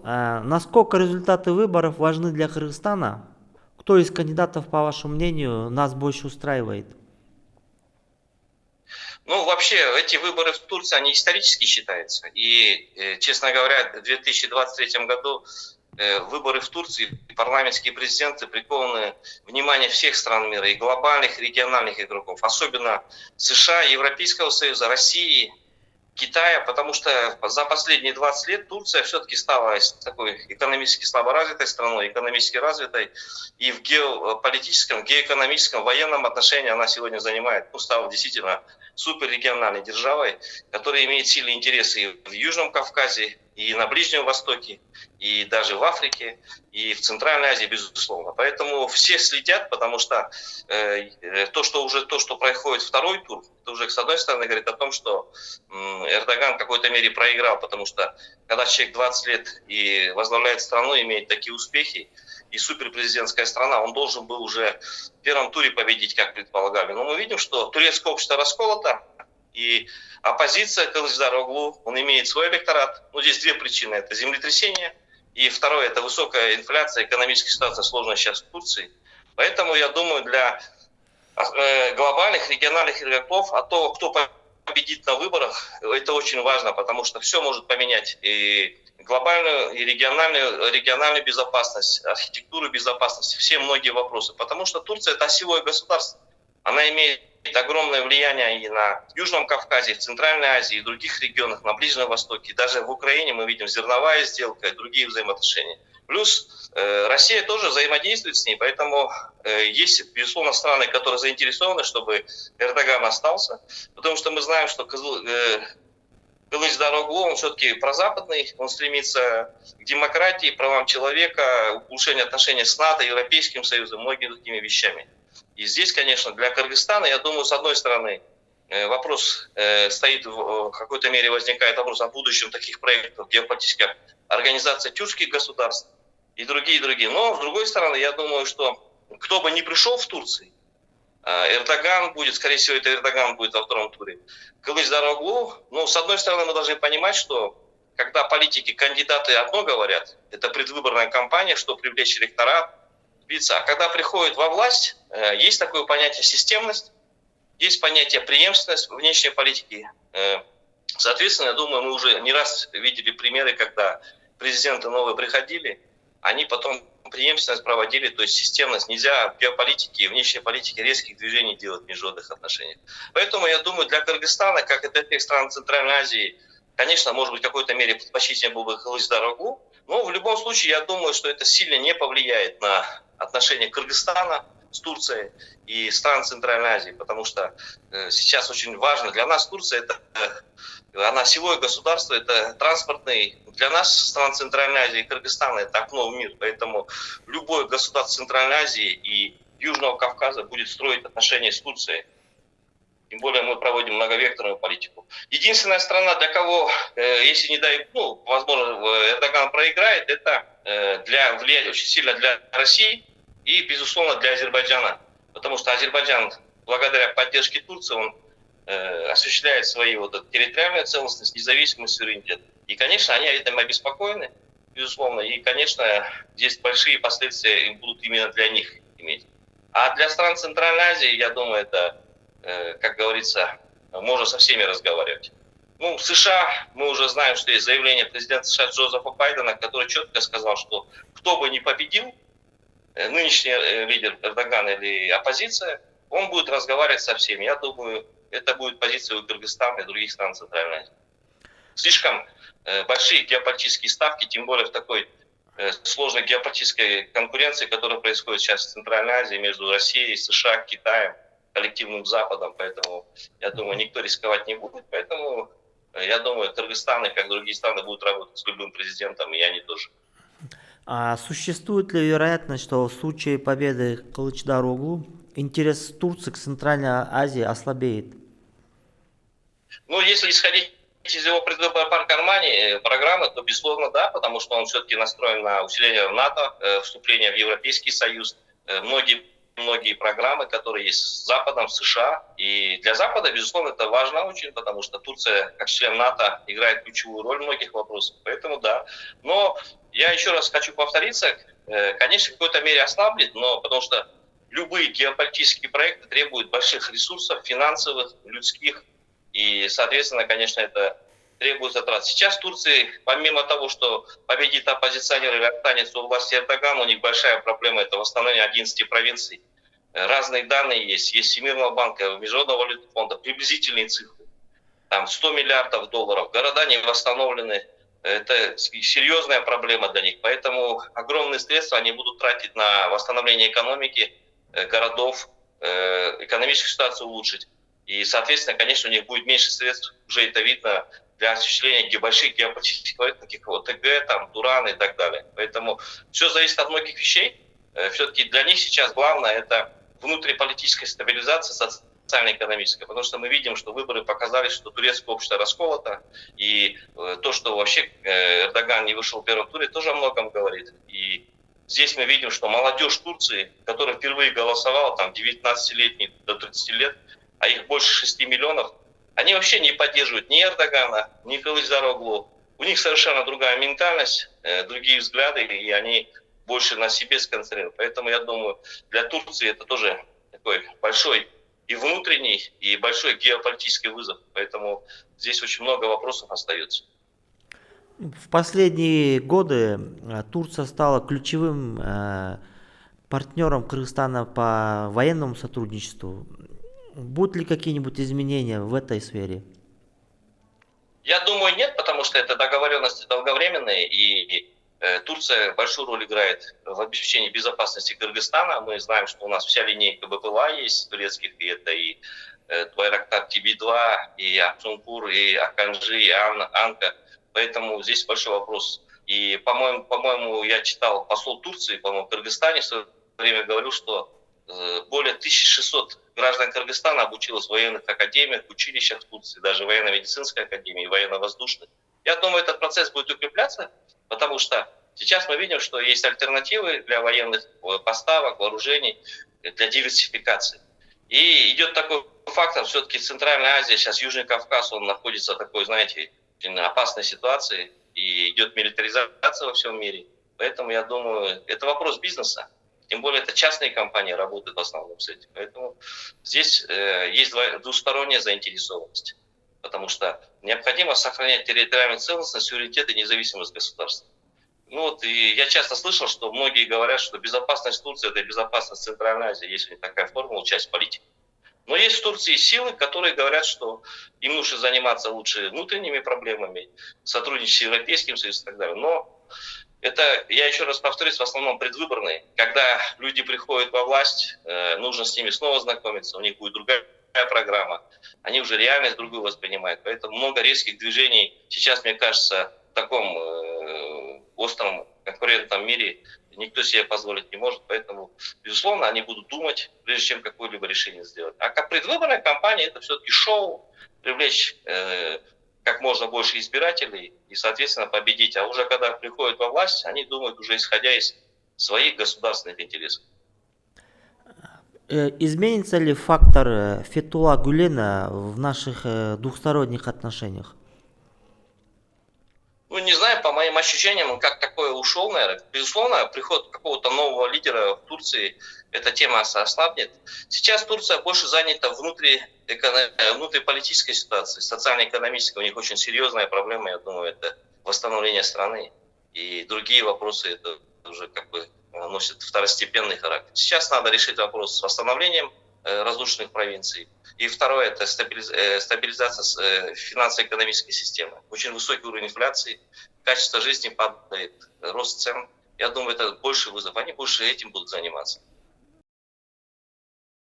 Насколько результаты выборов важны для Кыргызстана? Кто из кандидатов, по вашему мнению, нас больше устраивает? Ну, вообще, эти выборы в Турции, они исторически считаются. И, честно говоря, в 2023 году выборы в Турции, парламентские президенты прикованы внимание всех стран мира, и глобальных, и региональных игроков, особенно США, Европейского Союза, России, Китая, потому что за последние 20 лет Турция все-таки стала такой экономически слаборазвитой страной, экономически развитой, и в геополитическом, геоэкономическом, военном отношении она сегодня занимает, стала действительно суперрегиональной державой, которая имеет сильные интересы и в Южном Кавказе, и на Ближнем Востоке, и даже в Африке, и в Центральной Азии, безусловно. Поэтому все следят, потому что то, что происходит второй тур, это уже, с одной стороны, говорит о том, что Эрдоган в какой-то мере проиграл, потому что когда человек 20 лет и возглавляет страну, имеет такие успехи, и суперпрезидентская страна, он должен был уже в первом туре победить, как предполагали. Но мы видим, что турецкое общество расколото, и оппозиция Кылычдароглу, он имеет свой электорат. Ну, здесь две причины. Это землетрясение, и второе, это высокая инфляция, экономическая ситуация сложная сейчас в Турции. Поэтому, я думаю, для глобальных, региональных игроков, а то, кто победит на выборах, это очень важно, потому что все может поменять и глобальную, и региональную безопасность, архитектуру безопасности, все многие вопросы. Потому что Турция – это осевое государство. Она имеет огромное влияние и на Южном Кавказе, в Центральной Азии, и в других регионах, на Ближнем Востоке. Даже в Украине мы видим зерновая сделка и другие взаимоотношения. Плюс Россия тоже взаимодействует с ней, поэтому есть, безусловно, страны, которые заинтересованы, чтобы Эрдоган остался, потому что мы знаем, что Кылычдароглу, он все-таки прозападный, он стремится к демократии, правам человека, улучшению отношений с НАТО, Европейским Союзом, многими другими вещами. И здесь, конечно, для Кыргызстана, я думаю, с одной стороны, вопрос стоит, в какой-то мере возникает вопрос о будущем таких проектов геополитических, как Организация тюркских государств и другие. Но, с другой стороны, я думаю, что кто бы ни пришел в Турции, Эрдоган будет, скорее всего, это Эрдоган будет во втором туре. Кылычдароглу, ну, с одной стороны, мы должны понимать, что когда политики, кандидаты одно говорят, это предвыборная кампания, что привлечь электорат, а когда приходит во власть, есть такое понятие системность, есть понятие преемственность внешней политики. Соответственно, я думаю, мы уже не раз видели примеры, когда президенты новые приходили, они потом преемственность проводили, то есть системность. Нельзя в геополитике и внешней политике резких движений делать в международных отношениях. Поэтому я думаю, для Кыргызстана, как и для тех стран Центральной Азии, конечно, может быть, в какой-то мере предпочтительнее был бы Кылычдароглу, но в любом случае я думаю, что это сильно не повлияет на отношения Кыргызстана с Турцией и стран Центральной Азии, потому что сейчас очень важно для нас Турция, она осевое государство, это транспортный, для нас, стран Центральной Азии и Кыргызстана, это окно в мир, поэтому любое государство Центральной Азии и Южного Кавказа будет строить отношения с Турцией. Тем более мы проводим многовекторную политику. Единственная страна, для кого, если не дай, возможно, Эрдоган проиграет, это влияет очень сильно для России и, безусловно, для Азербайджана. Потому что Азербайджан, благодаря поддержке Турции, он осуществляет свою территориальную целостность, независимость, суверенитет. И, конечно, они этим обеспокоены, безусловно. И, конечно, здесь большие последствия будут именно для них иметь. А для стран Центральной Азии, я думаю, это, как говорится, можно со всеми разговаривать. Ну, в США мы уже знаем, что есть заявление президента США Джозефа Байдена, который четко сказал, что кто бы ни победил, нынешний лидер Эрдоган или оппозиция, он будет разговаривать со всеми. Я думаю, это будет позиция у Кыргызстана и других стран Центральной Азии. Слишком большие геополитические ставки, тем более в такой сложной геополитической конкуренции, которая происходит сейчас в Центральной Азии между Россией, США, Китаем, коллективным Западом. Поэтому, я думаю, никто рисковать не будет. Поэтому, я думаю, Кыргызстан и как другие страны будут работать с любым президентом, и они тоже. А существует ли вероятность, что в случае победы Кылычдароглу интерес Турции к Центральной Азии ослабеет? Ну, если исходить из его предвыборной программы, то, безусловно, да, потому что он все-таки настроен на усиление НАТО, вступление в Европейский Союз, многие программы, которые есть с Западом, с США. И для Запада, безусловно, это важно очень, потому что Турция, как член НАТО, играет ключевую роль в многих вопросах. Поэтому да. Но я еще раз хочу повториться, конечно, в какой-то мере ослаблет, но потому что любые геополитические проекты требуют больших ресурсов, финансовых, людских, и, соответственно, конечно, это требует затрат. Сейчас в Турции, помимо того, что победит оппозиционер или останется у власти Эрдоган, у них большая проблема – это восстановление 11 провинций. Разные данные есть Всемирного банка, Международного валютного фонда, приблизительные цифры. Там 100 миллиардов долларов, города не восстановлены. Это серьезная проблема для них. Поэтому огромные средства они будут тратить на восстановление экономики, городов, экономическую ситуацию улучшить. И, соответственно, конечно, у них будет меньше средств, уже это видно, для осуществления больших геополитических проектов, таких как ОТГ, там, Туран и так далее. Поэтому все зависит от многих вещей. Все-таки для них сейчас главное – это внутриполитическая стабилизация, социально-экономическая. Потому что мы видим, что выборы показали, что турецкое общество расколото. И то, что вообще Эрдоган не вышел в первом туре, тоже о многом говорит. И здесь мы видим, что молодежь Турции, которая впервые голосовала, там 19-летние до 30 лет, а их больше 6 миллионов, они вообще не поддерживают ни Эрдогана, ни Кылычдароглу. У них совершенно другая ментальность, другие взгляды, и они больше на себе сконцентрированы. Поэтому я думаю, для Турции это тоже такой большой и внутренний, и большой геополитический вызов. Поэтому здесь очень много вопросов остается. В последние годы Турция стала ключевым партнером Кыргызстана по военному сотрудничеству. Будут ли какие-нибудь изменения в этой сфере? Я думаю, нет, потому что это договоренности долговременные, и Турция большую роль играет в обеспечении безопасности Кыргызстана. Мы знаем, что у нас вся линейка БПЛА есть турецких, и это и Байрактар ТБ-2, и Аксункур, и Аканжи, и Анка. Поэтому здесь большой вопрос. И, по-моему, я читал, посол Турции, по-моему, в Кыргызстане в свое время говорил, что более 1600 граждан Кыргызстана обучилось в военных академиях, училищах в Турции, даже военно-медицинской академии, военно-воздушной. Я думаю, этот процесс будет укрепляться, потому что сейчас мы видим, что есть альтернативы для военных поставок, вооружений, для диверсификации. И идет такой фактор, все-таки Центральная Азия, сейчас Южный Кавказ, он находится в такой, знаете, опасной ситуации, и идет милитаризация во всем мире. Поэтому я думаю, это вопрос бизнеса. Тем более это частные компании работают в основном с этим. Поэтому здесь есть двусторонняя заинтересованность. Потому что необходимо сохранять территориальную целостность, суверенитет и независимость государства. Ну вот, и я часто слышал, что многие говорят, что безопасность Турции – это безопасность Центральной Азии. Есть у них такая формула, часть политики. Но есть в Турции силы, которые говорят, что им нужно заниматься лучше внутренними проблемами, сотрудничать с Европейским Союзом и так далее. Но это, я еще раз повторюсь, в основном предвыборные. Когда люди приходят во власть, нужно с ними снова знакомиться, у них будет другая программа. Они уже реальность другую воспринимают. Поэтому много резких движений сейчас, мне кажется, в таком остром конкурентном мире никто себе позволить не может. Поэтому, безусловно, они будут думать, прежде чем какое-либо решение сделать. А как предвыборная кампания, это все-таки шоу, привлечь как можно больше избирателей и, соответственно, победить. А уже когда приходят во власть, они думают уже исходя из своих государственных интересов. Изменится ли фактор Фетхулла Гулена в наших двухсторонних отношениях? Ну, не знаю, по моим ощущениям, он как такое ушел, наверное. Безусловно, приход какого-то нового лидера в Турции, эта тема ослабнет. Сейчас Турция больше занята внутриполитической ситуацией, социально-экономической. У них очень серьезная проблема, я думаю, это восстановление страны. И другие вопросы, это уже как бы носят второстепенный характер. Сейчас надо решить вопрос с восстановлением разрушенных провинций. И второе – это стабилизация финансово-экономической системы. Очень высокий уровень инфляции, качество жизни падает, рост цен. Я думаю, это больший вызов. Они больше этим будут заниматься.